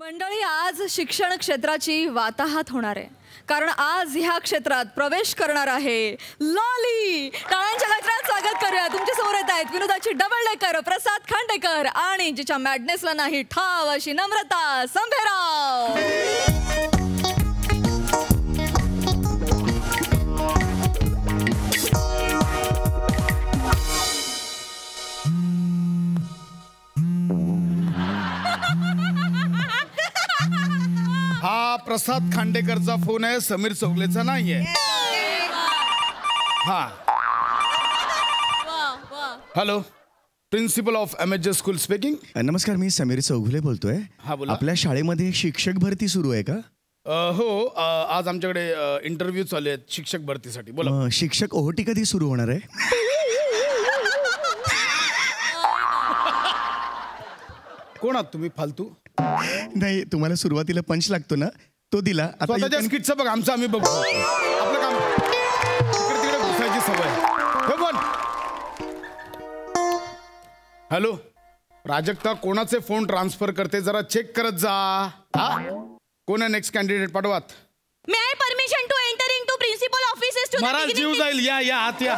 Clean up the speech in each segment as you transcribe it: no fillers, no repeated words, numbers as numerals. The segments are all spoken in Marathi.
मंडळी, आज शिक्षण क्षेत्राची वाताहत होणार आहे, कारण आज ह्या क्षेत्रात प्रवेश करणार आहे लॉली. टाळ्यांच्या गजरात स्वागत करूया. तुमच्या समोर येत आहेत विनोदाची डबल डेकर प्रसाद खांडेकर आणि जिच्या मॅडनेसला नाही ठाव अशी नम्रता संभेराव. हा प्रसाद खांडेकरचा फोन आहे, समीर चौगलेचा नाहीये. हा, hello, principal of MHJ school speaking. नमस्कार, मी समीर चौगुले बोलतोय. हा, बोला. आपल्या शाळेमध्ये शिक्षक भरती सुरू आहे का? हो, आज आमच्याकडे इंटरव्ह्यू चालू आहेत शिक्षक भरतीसाठी. बोला. शिक्षक ओहोटी कधी सुरू होणार आहे? कोण आहात तुम्ही फालतू? नाही, तुम्हाला सुरुवातीला पंच लागतो ना, तो दिला. आता स्किटचं बघ, आमचं आम्ही बघू. आपलं काम तिकडे तिकडे घुसायची सवय. हे बोल. हॅलो, प्राजक्ता कोणाचे फोन ट्रान्सफर करते जरा चेक करत जा. हा, कोण आहे नेक्स्ट कॅन्डिडेट? पाठवात. May I permission to enter into principal offices to महाराज जीव जाईल. या या आत या.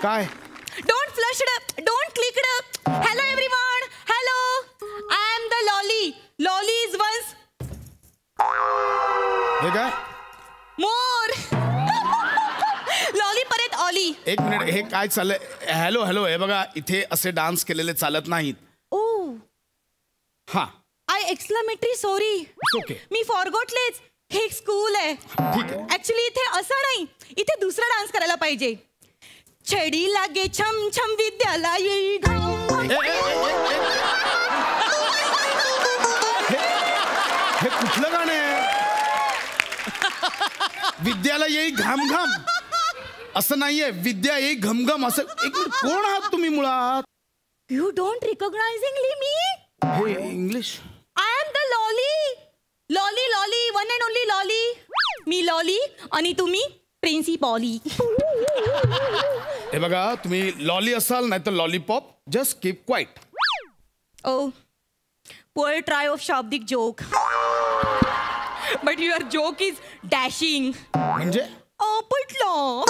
काय? Don't flush up, don't click up. Hello everyone, hello, I am the lolly. Lolly is once. हे काय? मोर. लॉली परत ऑली. एक मिनिट, हे काय चाललंय? हॅलो हॅलो, हे बघा, इथे असे डान्स केलेले चालत नाहीत. ओ, हा, आय एक्सक्लेमेटरी सॉरी. ओके, मी फॉरगॉटलेच. हे एक स्कूल आहे. ठीक आहे. ऍक्च्युली इथे असं नाही, इथे दुसरा डान्स करायला पाहिजे. छडी लागे छम छम विद्याला येई घाम. हे कुठलं गाणं आहे? विद्याला येई घाम घाम असं नाहीये, विद्या येई घमघम असं. एक मिनिट, कोण आहात तुम्ही मुळात? यू डोंट रिकॉग्नाइजिंगली मी. हे English. I am the lolly. Lolly lolly, one and only lolly. Me lolly आणि तुम्ही प्रिन्सिपॉली. हे बघा, तुम्ही लॉली असाल नाही तर lollipop. Just keep quiet. Oh, poor try of शाब्दिक joke. But your joke is dashing. म्हणजे? पटलं.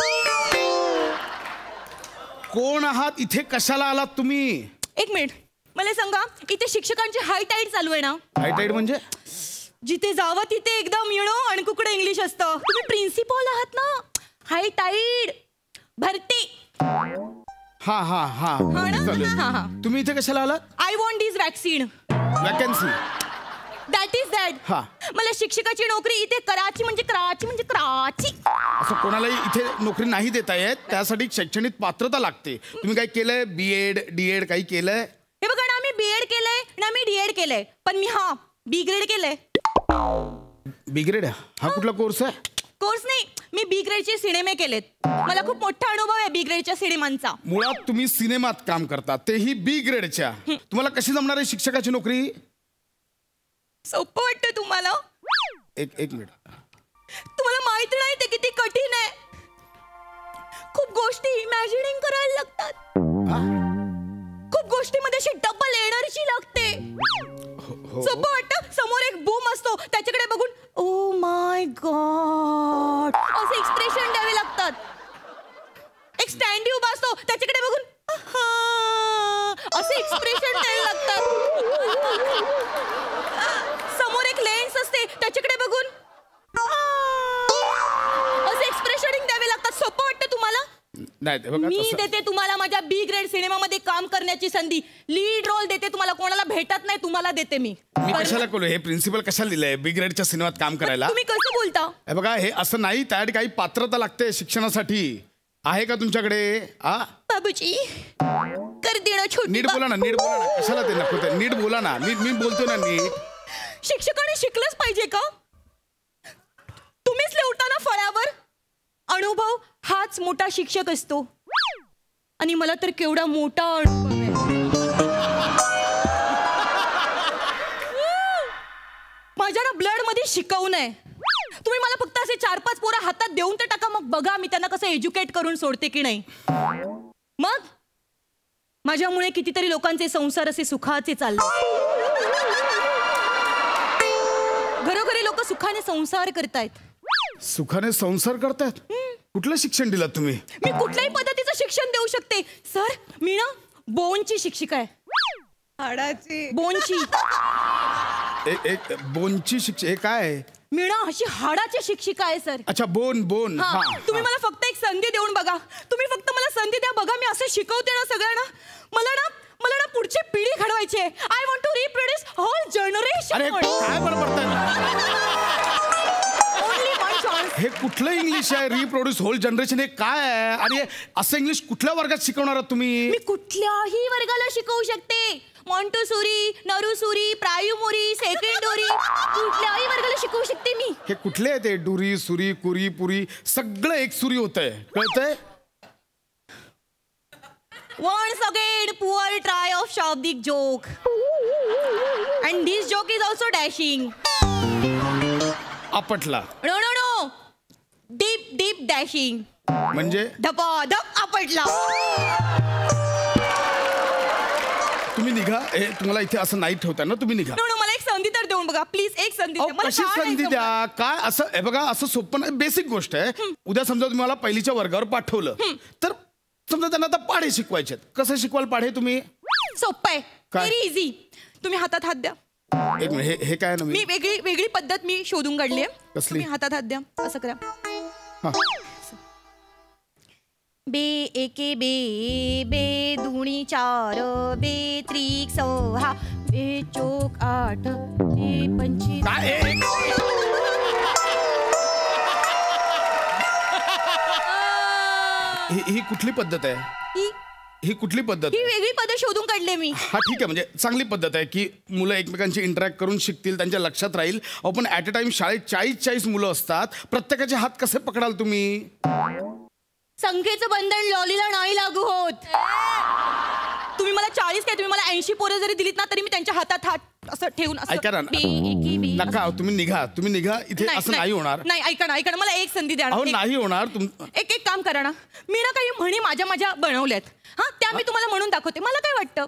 कोण आहात? इथे कशाला आलात तुम्ही? एक मिनिट, मला सांगा, इथे शिक्षकांची हाय टाईड चालू आहे ना? हाय टाईड म्हणजे? जिथे जावं तिथे एकदम आणि कुकडे इंग्लिश असतं. तुम्ही प्रिन्सिपॉल आहात ना? हाय टाईड भरती. हा हा हा, चालेल. तुम्ही इथे कशाला आलात? I want this vaccine. Vacancy. That is that. हा, मला शिक्षकाची नोकरी इथे कराची म्हणजे कराची. असं कोणालाही इथे नोकरी नाही देता येत. त्यासाठी शैक्षणिक पात्रता लागते. तुम्ही काय केलंय? BEd DEd काही केलंय? हे बघा ना, मी BEd केलंय ना, मी DEd केलंय, पण मी B ग्रेड केलंय. B grade? हा कुठला कोर्स आहे? कोर्स नाही, मी B ग्रेडचे सिनेमे केलेत. मला खूप मोठा अनुभव आहे B ग्रेडच्या सिनेमांचा. मुळात तुम्ही सिनेमात काम करता, तेही B ग्रेडच्या. तुम्हाला कशी जमणार आहे शिक्षकाची नोकरी? सोपं वाटतं तुम्हाला? एक मिनिट, तुम्हाला माहित नाही ते किती कठीण आहे. खूप गोष्टी इमॅजिनिंग करायला लागतात. खूप गोष्टीमध्ये अशी डबल एनर्जी लागते. सोपं वाटतं, समोर एक बूम असतो, त्याच्याकडे बघून ओ माय गॉड असे एक्सप्रेशन द्यावे लागतात. एक स्टँडी उभा असतो, त्याच्याकडे बघून असे एक्सप्रेशन द्यावे लागतात. समोर एक लेन्स असते, त्याच्याकडे बघून असे एक्सप्रेशन द्यावे लागतात. सोपं वाटतं तुम्हाला? मी देते तुम्हाला माझ्या B ग्रेड सिनेमामध्ये काम करण्याची संधी. लीड रोल देते तुम्हाला. कोणाला भेटत नाही, तुम्हाला देते मी. कशाला करू? हे प्रिन्सिपल कशाला दिलंय B ग्रेडच्या सिनेमात काम करायला? तुम्ही कसं बोलता? हे बघा, हे असं नाही, त्यासाठी काही पात्रता लागते शिक्षणासाठी. आहे का तुमच्याकडे? बाबूजी कर देणं छोटी. नीट बोला ना, नीट बोला ना. कशाला ते नको ते? नीट बोला ना. मी बोलतोय ना नीट. शिक्षकाने शिकलंच पाहिजे का? तुम्हीच लिहता ना फळ्यावर. अनुभव हाच मोठा शिक्षक असतो. आणि मला तर केवढा मोठा अनुभव आहे. माझ्या ना ब्लड मध्ये शिकवून आहे. तुम्ही मला फक्त असे 4-5 पोरं हातात देऊन तर टाका, मग बघा मी त्यांना कसं एज्युकेट करून सोडते की नाही. मग माझ्यामुळे कितीतरी लोकांचे संसार असे सुखाचे चालले. घरोघरी लोक सुखाने संसार करतायत. सुखाने संसार करतायत. कुठलं शिक्षण दिलं तुम्ही? मी कुठल्याही पद्धतीचं शिक्षण देऊ शकते सर. मी ना बोनची शिक्षिका आहे. हाडाची. बोनची. एक बोनची शिक्षण हे काय आहे? मी ना अशी हाडाची शिक्षिका आहे सर. अच्छा बोन बोन. हा, हा, तुम्ही हा. मला फक्त एक संधी देऊन बघा. तुम्ही फक्त मला संधी द्या बघा. मी असं शिकवते ना सगळ्यांना. मला ना पुढची पिढी घडवायची आहे. I want to reproduce whole generation. अरे काय बरोबर हे कुठलं इंग्लिश आहे? रिप्रोड्यूस होल जनरेशन हे काय आहे? आणि असं इंग्लिश कुठल्या वर्गात शिकवणार आहात तुम्ही? मी कुठल्याही वर्गाला शिकवू शकते. मॉन्टेसोरी, नरुसुरी, प्रायमरी, सेकंडरी कुठल्याही वर्गाला शिकवू शकते मी. हे कुठले आहे ते? डुरी सुरी कुरी पुरी सगळं एक सुरी होतंय. कळतंय? Once again, poor try of Shabdik joke. And this joke is also dashing. आपटला No, no, no. Deep, deep dashing. म्हणजे धपाधप आपटला. तुम्ही निघा. हे तुम्हाला इथे असं नाही ठेवता ना. तुम्ही निघा. No, no, मला एक संधी तर देऊन बघा प्लीज. एक संधी द्या. मला कशी शाळा नाही संधी जमत. द्या? काय असं हे बघा असं सोपं नाही. बेसिक गोष्ट आहे. उद्या समजा तुम्हाला पहिलीच्या वर्गावर पाठवलं तर समजा त्यांना आता पाढे शिकवायचे. कसं शिकवाल पाढे तुम्ही? सोपं आहे. काय? Very easy. तुम्ही हातात हात द्या. एक मिनिट हे काय नवीन? मी वेगळी पद्धत मी शोधून काढली आहे. कसली? तुम्ही हातात हात द्या. असं करा. हा. बे एके बे, बे दुणी चार, बे त्रिक सहा, बे चोक आठ, बे पंचवीस. काय ही कुठली पद्धत आहे? ही कुठली पद्धत? ही वेगळी पद्धत शोधून काढली मी. हा ठीक आहे. म्हणजे चांगली पद्धत आहे की मुलं एकमेकांशी इंटरॅक्ट करून शिकतील, त्यांच्या लक्षात राहील. आपण ऍट अ टाइम शाळेत 40 मुलं असतात. प्रत्येकाचे हात कसे पकडाल तुम्ही? संख्येचं बंधन लॉलीला नाही लागू होत. तुम्ही मला 40 काय तुम्ही मला 80 पोरं जरी दिलीत ना तरी मी त्यांच्या हातात हात असं ठेवून असं ऐका ना. बे, एकी, बे. नका तुम्ही निघा. इथे असं नाही होणार. नाही ऐका ना मला एक संधी द्या ना. अहो नाही होणार. एक काम करा ना. मी ना काही म्हणी माझ्या बनवल्यात. हा त्या मी तुम्हाला म्हणून दाखवते. मला काय वाटतं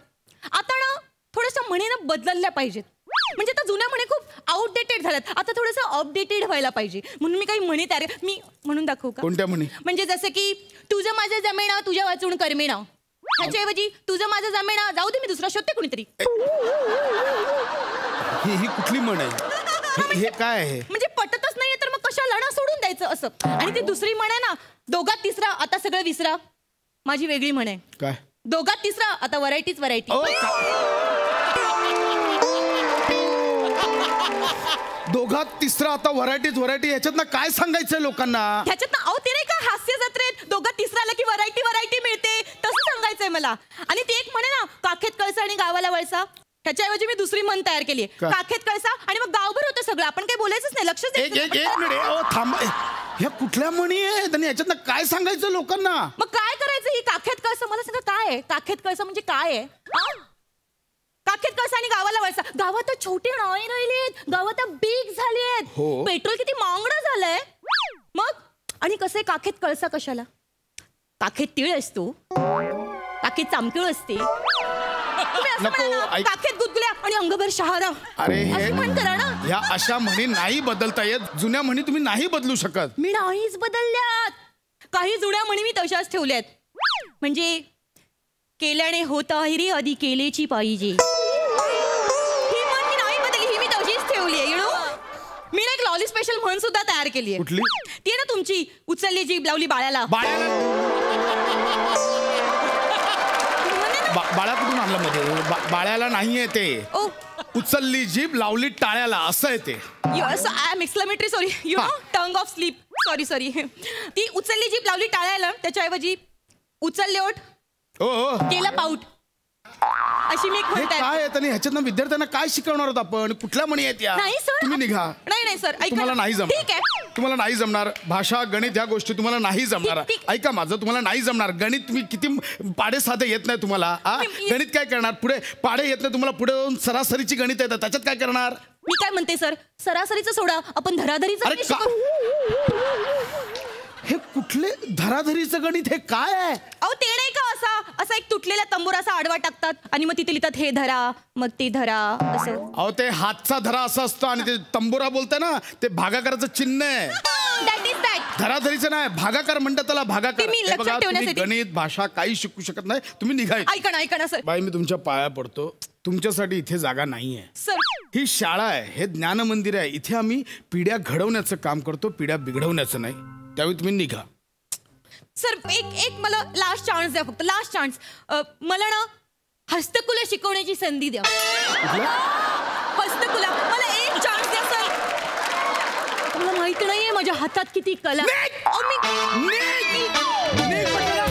आता ना थोड्याशा म्हणी ना बदलल्या पाहिजेत. म्हणजे आता जुन्या म्हणी खूप आउटडेटेड झाल्यात. आता थोडंसं अपडेटेड व्हायला पाहिजे. म्हणून मी काही म्हणी तयार मी म्हणून दाखवू का? कोणत्या म्हणी? म्हणजे जसं की तुझं माझं जमेना तुझ्या वाचून करमेना. ह्याच्याऐवजी तुझं माझं जमेना जाऊ दे मी दुसरा शोधते कुणीतरी. ही कुठली म्हण आहे? हे काय आहे? म्हणजे पटतच नाहीये तर मग कशाला ना सोडून द्यायचं असं. आणि ती दुसरी म्हण आहे ना दोघात तिसरा आता सगळं विसरा. माझी वेगळी म्हण आहे. काय? दोघात तिसरा आता व्हरायटीच व्हरायटी. दोघात तिसरा आता व्हरायटी ह्याच्यातनं काय सांगायचंय लोकांना? ह्याच्यात अहो ते नाही का हास्य जत्रेत दोघात तिसरा आला की व्हरायटी मिळते तसं सांगायचंय मला. आणि ते एक म्हणे ना काखेत कळसा आणि गावाला वळसा. ह्याच्याऐवजी मी दुसरी म्हण तयार केली आहे. काखेत कळसा आणि मग गावभर होतं सगळं. आपण काही बोलायचंच नाही. लक्षच एक मिनिट थांब. ह्या कुठल्या म्हणी आहेत आणि ह्याच्यातनं काय सांगायचं लोकांना? मग काय करायचं? ही काखेत कळसा मला सांगा काय आहे? काखेत कळसा म्हणजे काय आहे? काखेत कळसा आणि गावाला वळसा. गावात तर छोटे नाही राहिलेत. गावात बिग झालेत. हो. पेट्रोल किती महागडं झालंय. मग आणि कसं आहे काखेत कळसा कशाला? काखेत तीळ असतो. काखेत चामकीळ असते. नको, काखेत गुदगुल्या आणि अंगभर शहारा. अरे हे म्हण करा ना. ह्या अशा म्हणी नाही बदलता येत. जुन्या म्हणी तुम्ही नाही बदलू शकत. मी नाहीच बदलल्यात. काही जुन्या म्हणी मी तशाच ठेवल्यात. म्हणजे केल्याने होत हिरी आधी केलेची पाहिजे. ही म्हण मी नाही बदलली. ही मी तशीच ठेवली आहे. मी ना एक लॉली स्पेशल म्हण सुद्धा तयार केली आहे. कुठली? ती आहे ना तुमची उचलली जीभ लावली बाळ्याला. बाळा कुठून आणलं मध्ये? बाळ्याला नाहीये ते. ओ उचलली जीभ लावली टाळ्याला असं आहे ते. I am exclamatory sorry you know tongue of slip sorry ती उचलली जीभ लावली टाळ्याला त्याच्याऐवजी उचलले ओठ केला पाऊट अशी मी एक हे म्हणते. काय आहे? ह्याच्यातनं विद्यार्थ्यांना काय शिकवणार आहोत आपण? कुठल्या म्हणी आहेत या? नाही सर तुम्ही निघा. नाही सर तुम्हाला नाही जमणार. ठीक आहे तुम्हाला नाही जमणार. भाषा गणित या गोष्टी तुम्हाला नाही जमणार. ऐका माझं तुम्हाला नाही जमणार. गणित तुम्ही किती पाडे साधे येत नाही तुम्हाला. गणित काय करणार? पुढे पाडे येत नाही तुम्हाला. पुढे जाऊन सरासरीची गणित येतात त्याच्यात काय करणार? मी काय म्हणते सर सरासरीचं सोडा आपण धराधरीचं हे कुठले धराधरीचं गणित हे काय आहे? अहो ते नाही का असा एक तुटलेला तंबूर असा आडवा टाकतात आणि मग तिथे लिहितात हे धरा मग ते धरा असं. अहो ते हातचा धरा असा असतो आणि ते तंबोरा बोलताय ना ते भागाकाराचं चिन्ह आहे. That is that. धराधरीचं नाही भागाकार म्हणतात त्याला भागाकार. ते मी हे लक्षात बघा, तुम्ही ठेवण्यासाठी. गणित भाषा काही शिकू शकत नाही तुम्ही निघाय. ऐका ना सर. बाई मी तुमच्या पाया पडतो तुमच्यासाठी इथे जागा नाहीये. सर ही शाळा आहे हे ज्ञान मंदिर आहे इथे आम्ही पिढ्या घडवण्याचं काम करतो पिढ्या बिघडवण्याचं नाही. त्यावेळी तुम्ही निघा. सर एक मला लास्ट चान्स द्या फक्त लास्ट चान्स. मला ना हस्तकला शिकवण्याची संधी द्या. हस्तकला मला एक चान्स द्या सर. मला माहिती नाहीये माझ्या हातात किती कला. निघ! अहो, मी- निघ! निघ म्हटलं.